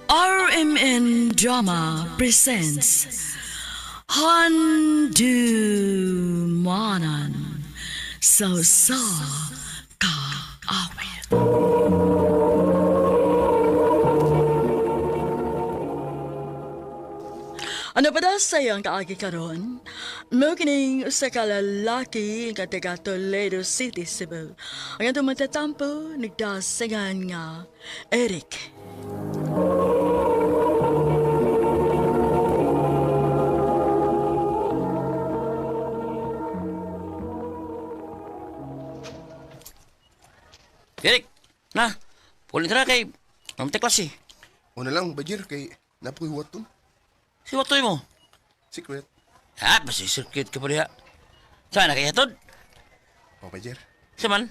RMN Drama presents Handumanan So Ka Awit. Ano pa daw sayang kaagi karon? Mo kining usa ka lalaki nga taga Toledo City, Cebu. Ang atong magtatampo nagdasangan nga Eric. Eric, na, pulin ka na kay Mamte klase. Una lang, Bajir, kay napoy waton. Si Watoy mo. Secret. Ha, basi circuit ka pa diha. Saan na kaya tod? O, Bajir. Saman,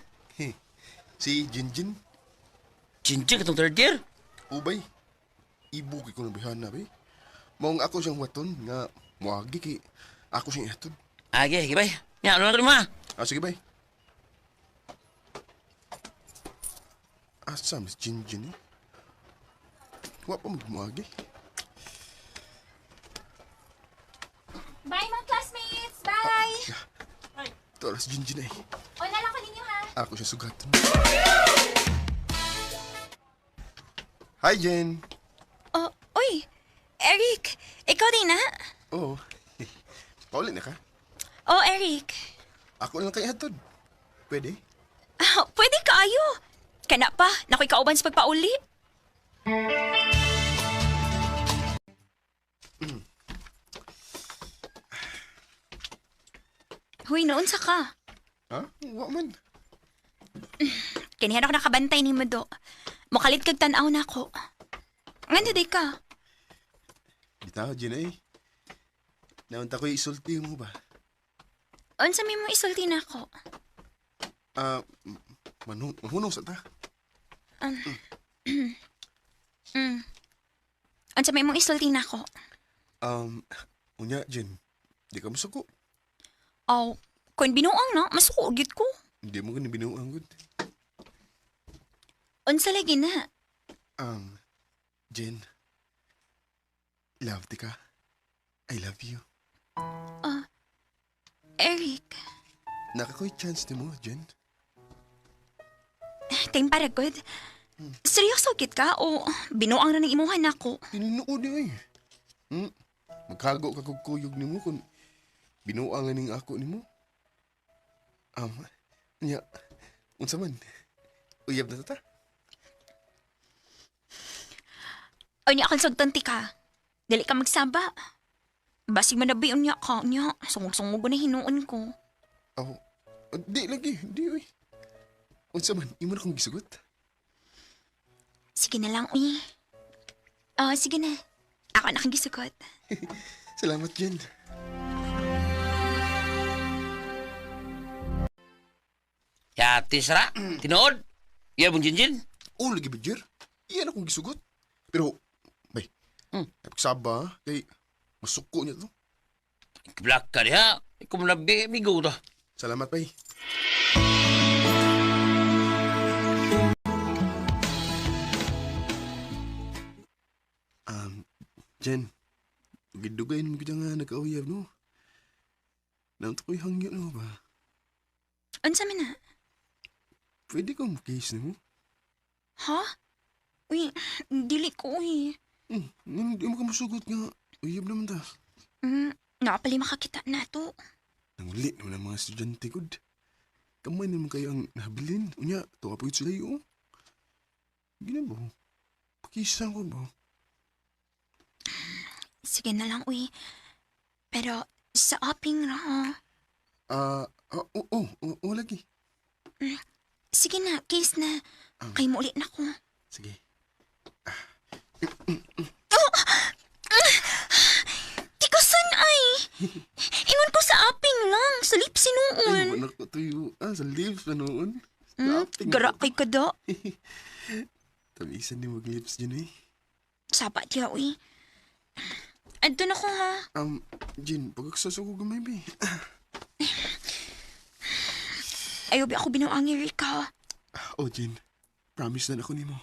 Si Jinjin, chinching katong third year. ubay. Ibu kay ko nabihan na, bay. Maong ako siyang waton nga muagi kay ako siyang ihatod. Agi, gibay. Ya, ano na ma? Sige, bay. Asam si Jinjin eh. Wa pa magmuagi. Bye, mga classmates! Bye! Ito si Jinjin eh. O, nalang ko ninyo, ha? Ako siya sugatan. Hi, Jen. Oh, uy! Eric! Ikaw din, ha? Oo. Paulit na ka? Oh, Eric. Ako lang kay ihatod. Pwede? Pwede kaayo. Kana pa, nakoy kauban sa pagpauli. Huy, noon sa ka. Ha? Wa man. Kanihan ako nakabantay ni Mado. Mukalit kag tanaw na ako. Ngano day ka? Bitaw, Jen eh. Naunta ko isulti mo ba? Unsa may mo isulti na ako? Manhunong sa ta. Unsa may mo isulti na ako? Unya, Jen. Di ka masuko. Oh, kung binuang na, masukugit ko. Hindi mo ganun binuang good. Unsa lagi na? Jen. Love di ka. I love you. Eric, Nakakoy chance ni mo, Jen. time para good. Seryoso kit ka o binuang na ng imuhan ako? Tinunood niya eh. Magkago ka kog kuyog ni mo kung binuang ning ako ni mo. Nya, unsa man? Uyab na ta? O niya kang sagtanti ka. Dili ka magsaba. Basig manabiyon niya ka niya. Sungog-sungog na hinuon ko. Di lagi, di uy. Unsa man, imo na kong gisugot? Sige na lang, uy. Sige na. Ako na kang gisugot. Salamat, Jen. Ya, tisra, tinood. Iya mong jinjin. Lagi ba, Jer? Iyan akong gisugot. Pero, bay, napagsaba, kay masuko niya to. Black ka diha. Ikaw mo na bigo to. Salamat, bay. Jen, gidugayin mo kita nga nagkauyab, no? Naunta ko'y hangyo, no ba? Unsa man na? Pwede kang case mo? Ha? Uy, dili ko, uy. Hindi mo ka masugot nga. Uyab naman ta. Nakapali makakita na to. Nangulit naman ang mga estudyante ko. Kamay naman kayo ang nabilin. Unya, tuwa po sila yun. Gina ba? Pakisan ko ba? Sige na lang, uy. Pero sa aping na, ha? Oo, lagi. Sige na, case na. Kay mo ulit na ko. Sige. Tikasan ay! Ingon ko sa aping lang, sa lips Ay, sinuon. manak ko tuyo. Sa lips na noon. Gara kay kada. Tamisan ni mag-lips dyan eh. Sapat ya, uy. Adto na ko, ha? Jin, pagkaksaso ko gamay, be. Ayaw ba ako binuangi, Rika? Oh, Jin. Promise na ako ni mo.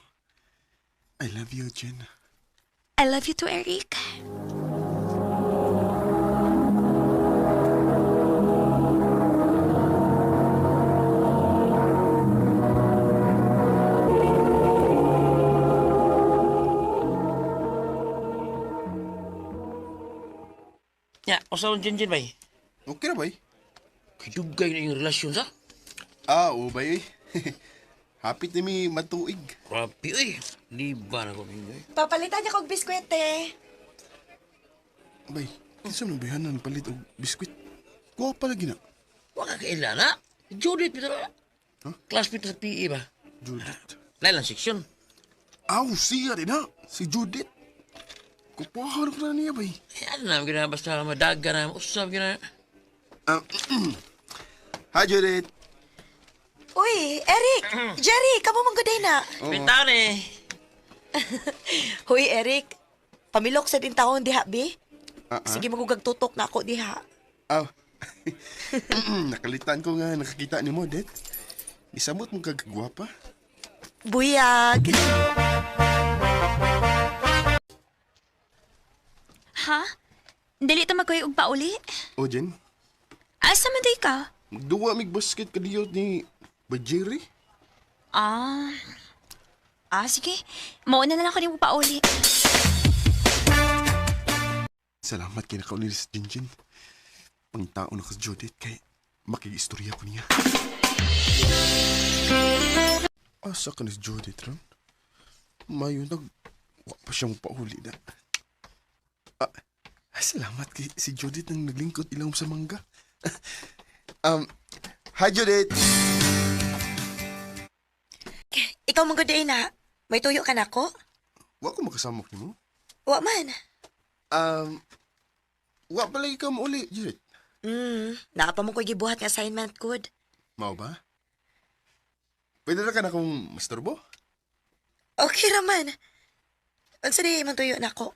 I love you, Jen. I love you too, Eric. Ya, usaw ang Jinjin, bay. Okay na, bay? Kidugay na yung relasyon sa. Oo, bay. Hapit na mi matuig. Grabe, eh. Liba na ko, Bingoy. Papalitan niya kog biskwete. Bay, kinsa man bayanan palit og biskwit? Kuha pa lagi na. Waka kailala. Judith, bito na. Huh? Classmate sa PE ba? Judith. Lailang seksyon. Aw, siya rin na. Si Judith. Kupahan ko na niya, bay. Ano naman gina, basta madaga na. Usap gina. Hi, Judith. Uy, Eric! Jerry, kamo mong gaday na. Pintahan eh. Huy, Eric. Pamilok sa din taon diha, bi? Ah, Sige, magugag tutok na ako diha. Aw. Nakalitan ko nga nakakita ni mo, Det. Isamot mo kagagwapa. Buyag. Ha? Dili ta magkuy og pauli? O, Jen, Asa man day ka? magduwa mig basket kadiyot ni Bajiri. Ah. Sige. Mao na lang ako ni pauli. Salamat kay nakaunil sa Jinjin. Pangtao na ka sa Judith kay makiistorya ko niya. Asa ka na si Judith, Ron? Mayo wa pa siyang pauli na. Salamat kay si Judith nang naglingkod ilawom sa mangga. Hi, Judith! Ikaw mong gaday na. May tuyo ka na ko? Wa ko makasamok ni mo. Wa man. Wa pala ikaw mo uli, Judith. Naa pa mo ko'y gibuhat nga assignment good. Mao ba? Pwede na ka na kung masturbo? Okay raman. Unsa di man tuyo na ko?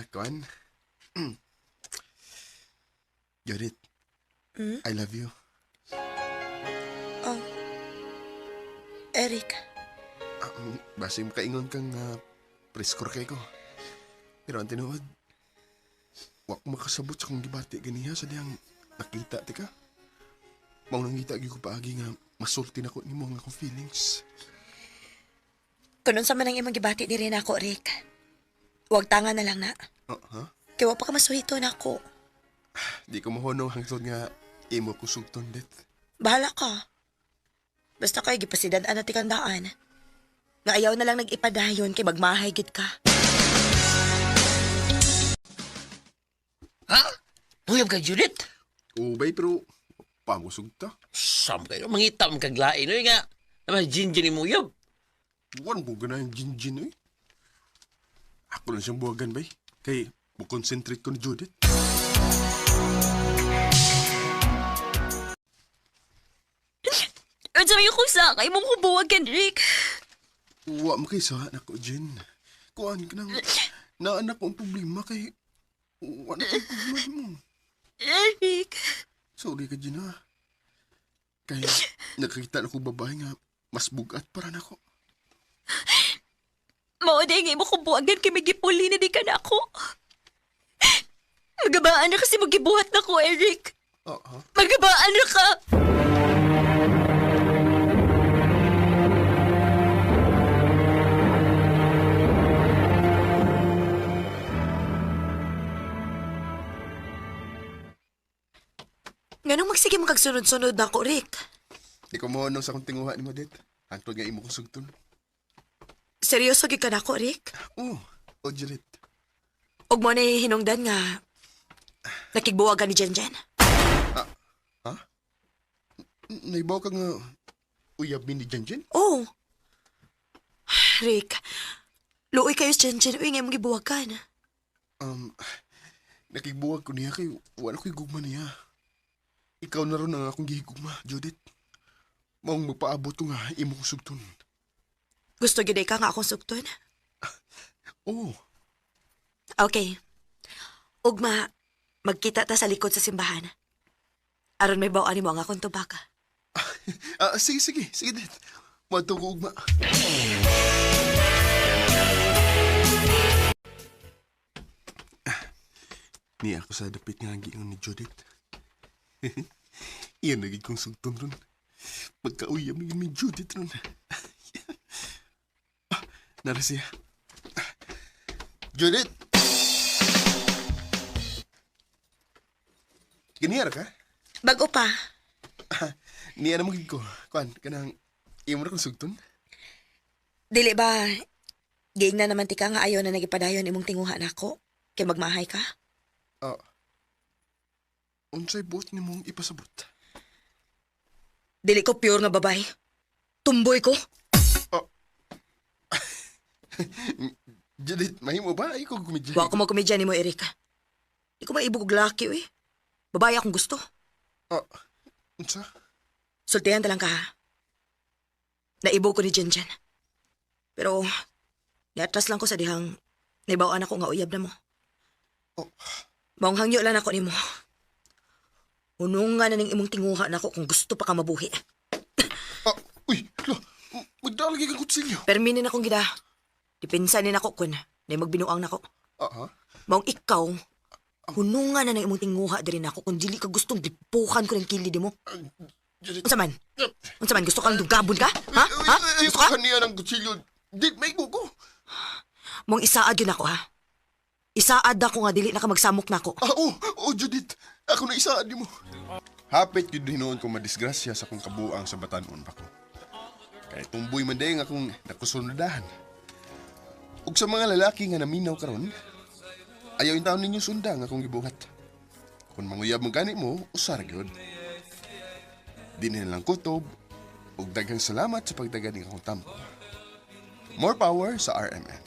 Kuan? Judith, I love you. Oh. Eric. Basta yung kaingon kang preskor kay ko. Pero ang tinuod, wak makasabot sa kong gibati ganiha sa diyang nakita, tika. Maunang ngita ko paagi nga masulti na ko ni mo nga akong feelings. Kunon sa man ang imong gibati di rin ako, Rick. Huwag tanga na lang na. Kaya wa pa ka masuhito na ako. Di ko mahunong hangtod nga imo ko sugton, Det. Bahala ka. Basta kay gipasidadaan na tikandaan. Nga ayaw na lang nag-ipadayon kay magmahay gid ka. Ha? Nguyab ka, Judith? Ubay, pero pamusog ta. Sam kayo, mangitam kaglain. Ano nga? Naman, Jinjin ni Muyab. Wan po gana yung Jinjin, eh. Ako lang siyang buwagan, bay. Kay, concentrate ko ni Judith. Ang sabi ko sa kay mong kubuwagan, Rick. Wa mo kay sa anak ko, Jen. Kuhaan ka nang naanak ko ang problema kay wala kay problema mo. Eric. Sorry ka, Jen, ha. Kaya nakakita na ko babae nga mas bugat para na ko. Mao day nga imo kubuwagan kay may gipuli na di ka na ako. Magabaan na kasi magibuhat na ko, Eric. Magabaan na ka. Nganong magsige mo kag sunod-sunod na ako, Rick? Di ko mohonong sa kong tinguha ni mo, Det. Hantod nga imo kong sugton. Seryoso gid ka na ako, Rick? Oh, Judith. Og mo na hinungdan nga nakigbuwagan ni Jenjen. Naibaw ka nga uyab ni Jenjen? Oh. Rick, luoy kayo sa Jenjen. Uy, ngayon mong gibuwagan. Nakigbuwag ko niya kay wala ko'y gugma niya. Ikaw na ron ang akong gihigugma, Judith. Maong magpaabot ko nga imo kong sugton. Gusto gid ka nga akong sugton? Oh, Okay. Ugma, magkita ta sa likod sa simbahan. Aron may bawaan mo ang akong tubaka. sige, Det. Mato ko ugma. Niya ako sa dapit nga giingon ni Judith. Iyan naging kong sugton ron. Magkauyam yun ni Judith ron. Nara siya. Judith! Ganihara ka? Bago pa. Niya na magiging ko. Kuan, kanang iyon mo na kong sugton? Dili ba, giing na naman tika nga ayaw na nagipadayon imong tinguha nako kay magmahay ka? Unsay buot ni mong ipasabot? Dili ko pure nga babay. Tumboy ko. Judith, mahimo ba? Ay ko gumidya. Wa ko magkomedya ni mo, Erika. Di ko maibog og laki, eh. Babae akong gusto. Unsa? Sultihan talang ka, ha? Naibog ko ni Jenjen. Pero, niatras lang ko sa dihang naibawaan ako nga uyab na mo. Maong hangyo lang ako ni mo. Unungan na ning imong tinguha na ako kung gusto pa ka mabuhi. Uy, magdalagi kang kutsilyo. Perminin akong gida. Dipinsanin ako kun na magbinuang nako. Maong ikaw, hunungan na ng imong tinguha diri nako kung dili ka gustong dipukan ko ng kilid mo. Unsa man? Unsa man gusto kang dugabon ka? Ha? Gusto ka? Kaniya ng kutsilyo. Di, may ko. Maong isaad yun ako, ha? Isaad ako nga dili na ka magsamok nako. Judith. Ako na isaad mo. Hapit yun din noon kung madisgrasya sa kong kabuang sa batanon pa ko. Kaya tumboy man dahil akong nakusunadahan. Ug sa mga lalaki nga naminaw karon, ayaw yung taon ninyo sundang akong gibuhat. Kung manguyab mong gani mo, usar gyud. Di na lang kutob, ug daghang salamat sa pagdagan ng akong tampo. More power sa RMN.